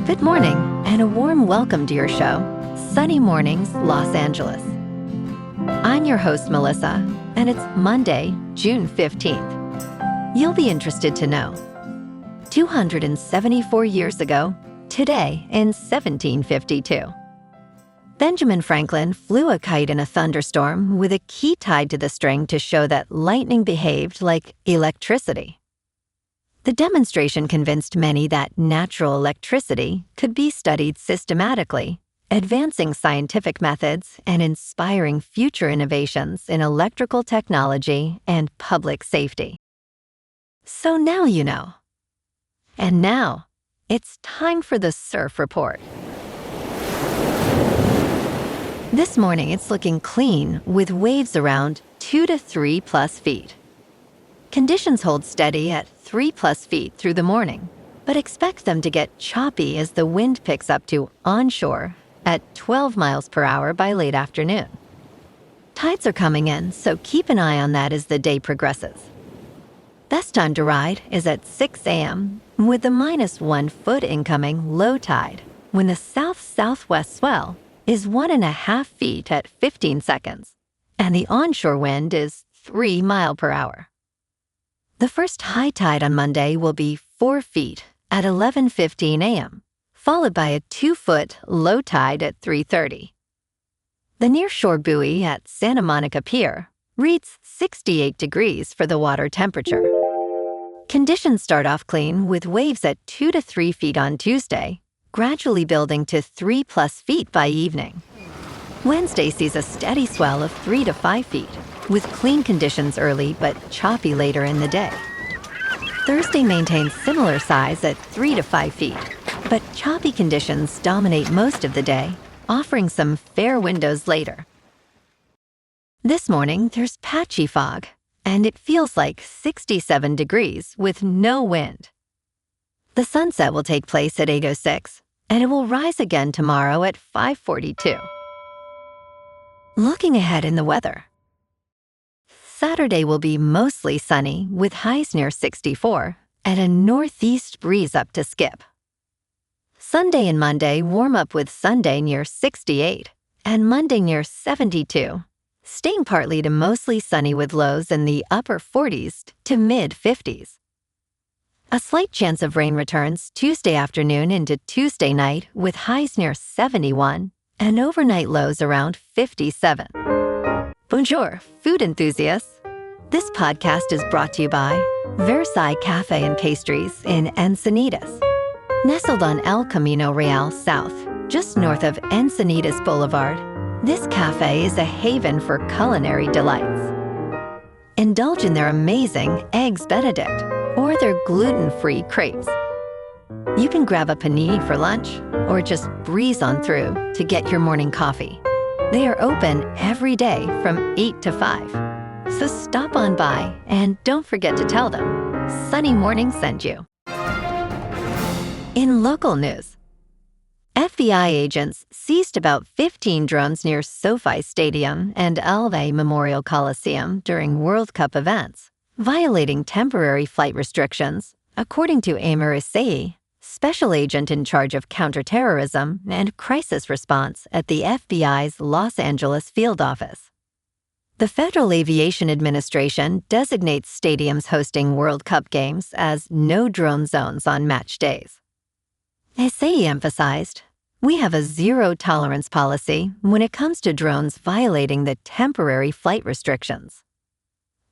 Good morning, and a warm welcome to your show, Sunny Mornings, Los Angeles. I'm your host, Melissa, and it's Monday, June 15th. You'll be interested to know. 274 years ago, today in 1752, Benjamin Franklin flew a kite in a thunderstorm with a key tied to the string to show that lightning behaved like electricity. The demonstration convinced many that natural electricity could be studied systematically, advancing scientific methods and inspiring future innovations in electrical technology and public safety. So now you know. And now, it's time for the Surf Report. This morning, it's looking clean with waves around 2 to 3 plus feet. Conditions hold steady at 3 plus feet through the morning, but expect them to get choppy as the wind picks up to onshore at 12 miles per hour by late afternoon. Tides are coming in, so keep an eye on that as the day progresses. Best time to ride is at 6 a.m. with the -1 foot incoming low tide, when the south-southwest swell is 1.5 feet at 15 seconds, and the onshore wind is 3 miles per hour. The first high tide on Monday will be 4 feet at 11:15 a.m., followed by a 2-foot low tide at 3:30. The nearshore buoy at Santa Monica Pier reads 68 degrees for the water temperature. Conditions start off clean with waves at 2 to 3 feet on Tuesday, gradually building to 3 plus feet by evening. Wednesday sees a steady swell of 3 to 5 feet, with clean conditions early but choppy later in the day. Thursday maintains similar size at 3 to 5 feet, but choppy conditions dominate most of the day, offering some fair windows later. This morning, there's patchy fog, and it feels like 67 degrees with no wind. The sunset will take place at 8:06, and it will rise again tomorrow at 5:42. Looking ahead in the weather. Saturday will be mostly sunny with highs near 64 and a northeast breeze up to skip. Sunday and Monday warm up with Sunday near 68 and Monday near 72, staying partly to mostly sunny with lows in the upper 40s to mid-50s. A slight chance of rain returns Tuesday afternoon into Tuesday night with highs near 71 and overnight lows around 57. Bonjour, food enthusiasts. This podcast is brought to you by Versailles Cafe and Pastries in Encinitas. Nestled on El Camino Real South, just north of Encinitas Boulevard, this cafe is a haven for culinary delights. Indulge in their amazing Eggs Benedict or their gluten-free crepes. You can grab a panini for lunch or just breeze on through to get your morning coffee. They are open every day from 8 to 5. So stop on by and don't forget to tell them Sunny Morning sent you. In local news, FBI agents seized about 15 drones near SoFi Stadium and Memorial Coliseum during World Cup events, violating temporary flight restrictions, according to Amir Ehsaei, special agent in charge of counterterrorism and crisis response at the FBI's Los Angeles field office. The Federal Aviation Administration designates stadiums hosting World Cup games as no drone zones on match days. Ehsaei emphasized, "We have a zero-tolerance policy when it comes to drones violating the temporary flight restrictions."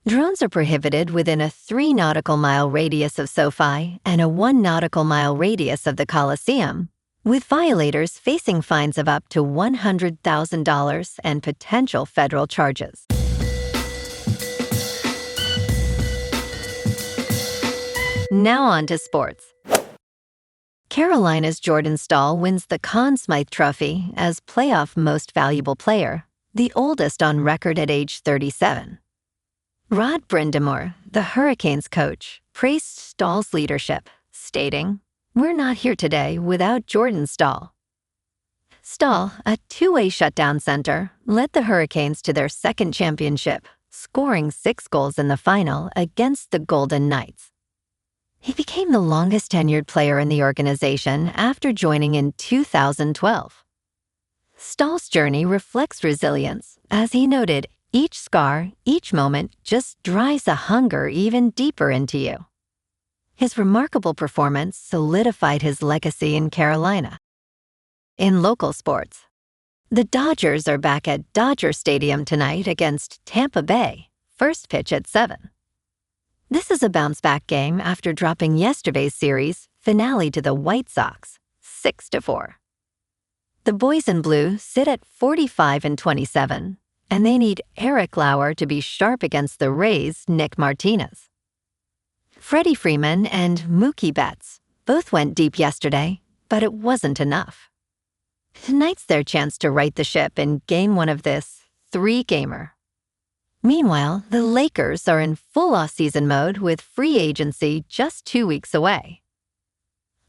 Drones are prohibited within a 3 nautical mile radius of SoFi and a 1 nautical mile radius of the Coliseum, with violators facing fines of up to $100,000 and potential federal charges. Now on to sports. Carolina's Jordan Staal wins the Conn Smythe Trophy as playoff most valuable player, the oldest on record at age 37. Rod Brind'Amour, the Hurricanes coach, praised Staal's leadership, stating, "We're not here today without Jordan Staal." Staal, a two-way shutdown center, led the Hurricanes to their second championship, scoring 6 goals in the final against the Golden Knights. He became the longest-tenured player in the organization after joining in 2012. Stahl's journey reflects resilience, as he noted, each scar, each moment just drives a hunger even deeper into you. His remarkable performance solidified his legacy in Carolina. In local sports, the Dodgers are back at Dodger Stadium tonight against Tampa Bay, first pitch at 7. This is a bounce-back game after dropping yesterday's series finale to the White Sox, 6-4. The boys in blue sit at 45-27, and they need Eric Lauer to be sharp against the Rays' Nick Martinez. Freddie Freeman and Mookie Betts both went deep yesterday, but it wasn't enough. Tonight's their chance to right the ship in Game 1 of this 3-gamer. Meanwhile, the Lakers are in full off-season mode with free agency just 2 weeks away.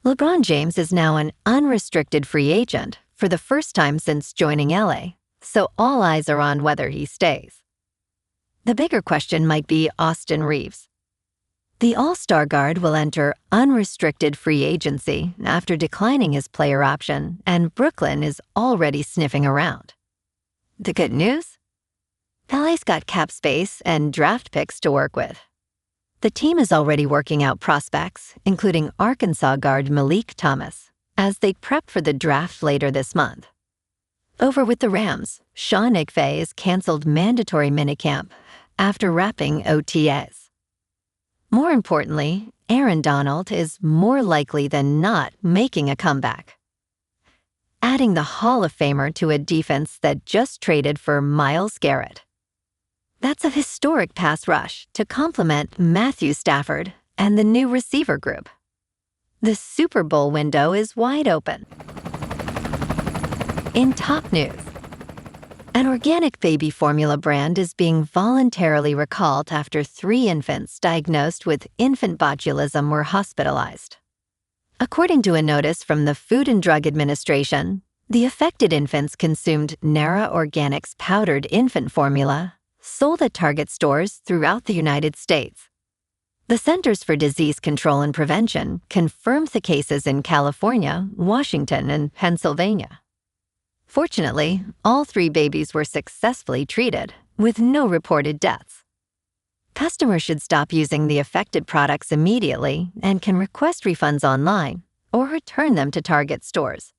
LeBron James is now an unrestricted free agent for the first time since joining LA, so all eyes are on whether he stays. The bigger question might be Austin Reeves. The All-Star guard will enter unrestricted free agency after declining his player option, and Brooklyn is already sniffing around. The good news? LA's got cap space and draft picks to work with. The team is already working out prospects, including Arkansas guard Meleek Thomas, as they prep for the draft later this month. Over with the Rams, Sean McVay has canceled mandatory minicamp after wrapping OTAs. More importantly, Aaron Donald is more likely than not making a comeback. Adding the Hall of Famer to a defense that just traded for Myles Garrett. That's a historic pass rush to complement Matthew Stafford and the new receiver group. The Super Bowl window is wide open. In top news, an organic baby formula brand is being voluntarily recalled after 3 infants diagnosed with infant botulism were hospitalized. According to a notice from the Food and Drug Administration, the affected infants consumed Nara Organics powdered infant formula, sold at Target stores throughout the United States. The Centers for Disease Control and Prevention confirmed the cases in California, Washington, and Pennsylvania. Fortunately, all 3 babies were successfully treated, with no reported deaths. Customers should stop using the affected products immediately and can request refunds online or return them to Target stores.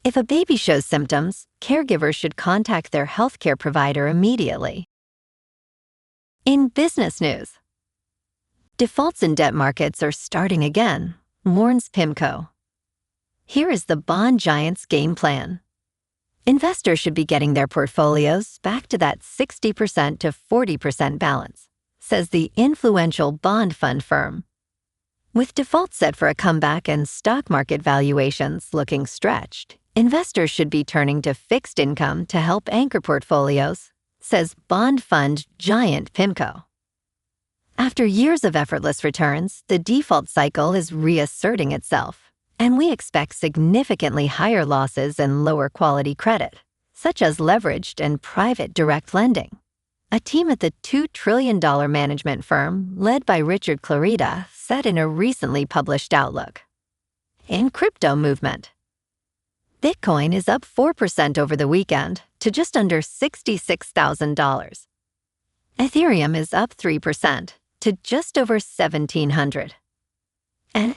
If a baby shows symptoms, caregivers should contact their healthcare provider immediately. In business news, defaults in debt markets are starting again, warns PIMCO. Here is the bond giant's game plan. Investors should be getting their portfolios back to that 60% to 40% balance, says the influential bond fund firm. With defaults set for a comeback and stock market valuations looking stretched, investors should be turning to fixed income to help anchor portfolios, says bond fund giant PIMCO. After years of effortless returns, the default cycle is reasserting itself, and we expect significantly higher losses and lower quality credit, such as leveraged and private direct lending. A team at the $2 trillion management firm, led by Richard Clarida, said in a recently published outlook. In crypto movement, Bitcoin is up 4% over the weekend to just under $66,000. Ethereum is up 3% to just over $1,700. And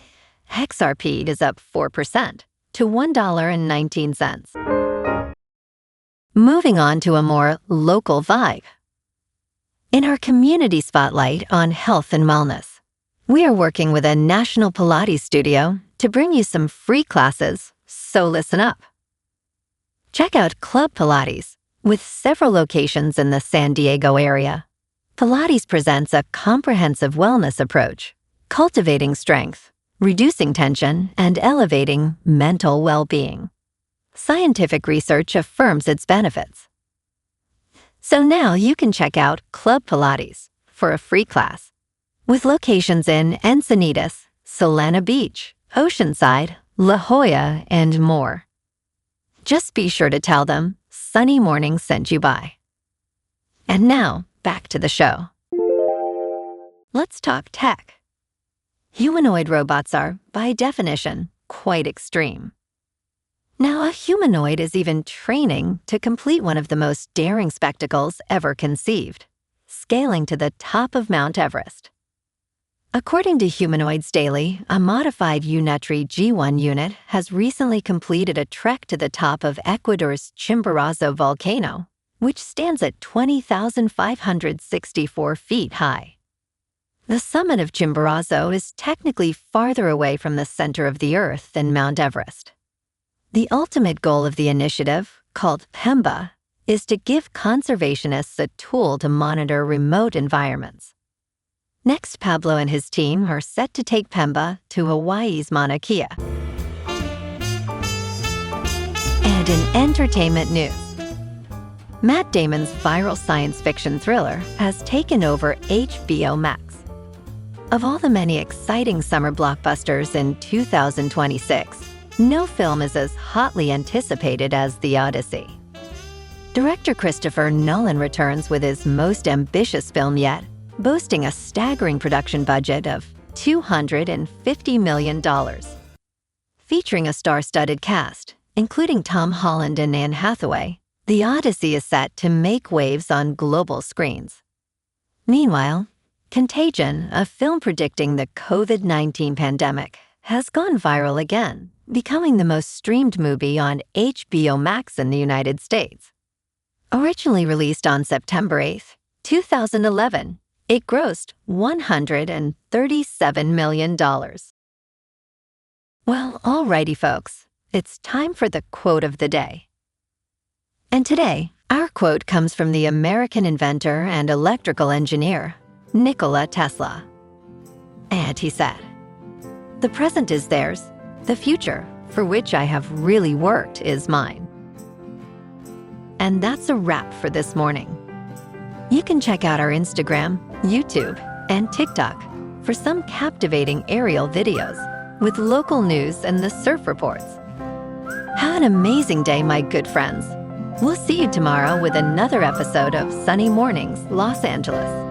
XRP is up 4% to $1.19. Moving on to a more local vibe. In our community spotlight on health and wellness, we are working with a national Pilates studio to bring you some free classes, so listen up. Check out Club Pilates, with several locations in the San Diego area. Pilates presents a comprehensive wellness approach, cultivating strength, reducing tension, and elevating mental well-being. Scientific research affirms its benefits. So now you can check out Club Pilates for a free class, with locations in Encinitas, Solana Beach, Oceanside, La Jolla, and more. Just be sure to tell them Sunny Morning sent you by. And now, back to the show. Let's talk tech. Humanoid robots are, by definition, quite extreme. Now, a humanoid is even training to complete one of the most daring spectacles ever conceived, scaling to the top of Mount Everest. According to Humanoids Daily, a modified Unetri G1 unit has recently completed a trek to the top of Ecuador's Chimborazo volcano, which stands at 20,564 feet high. The summit of Chimborazo is technically farther away from the center of the Earth than Mount Everest. The ultimate goal of the initiative, called PEMBA, is to give conservationists a tool to monitor remote environments. Next, Pablo and his team are set to take PEMBA to Hawaii's Mauna Kea. And in entertainment news, Matt Damon's viral science fiction thriller has taken over HBO Max. Of all the many exciting summer blockbusters in 2026, no film is as hotly anticipated as The Odyssey. Director Christopher Nolan returns with his most ambitious film yet, boasting a staggering production budget of $250 million. Featuring a star-studded cast, including Tom Holland and Anne Hathaway, The Odyssey is set to make waves on global screens. Meanwhile, Contagion, a film predicting the COVID-19 pandemic, has gone viral again, becoming the most streamed movie on HBO Max in the United States. Originally released on September 8, 2011, it grossed $137 million. Well, alrighty folks, it's time for the quote of the day. And today, our quote comes from the American inventor and electrical engineer, Nikola Tesla. And he said, "The present is theirs, the future, for which I have really worked, is mine." And that's a wrap for this morning. You can check out our Instagram, YouTube, and TikTok for some captivating aerial videos with local news and the surf reports. Have an amazing day, my good friends. We'll see you tomorrow with another episode of Sunny Mornings, Los Angeles.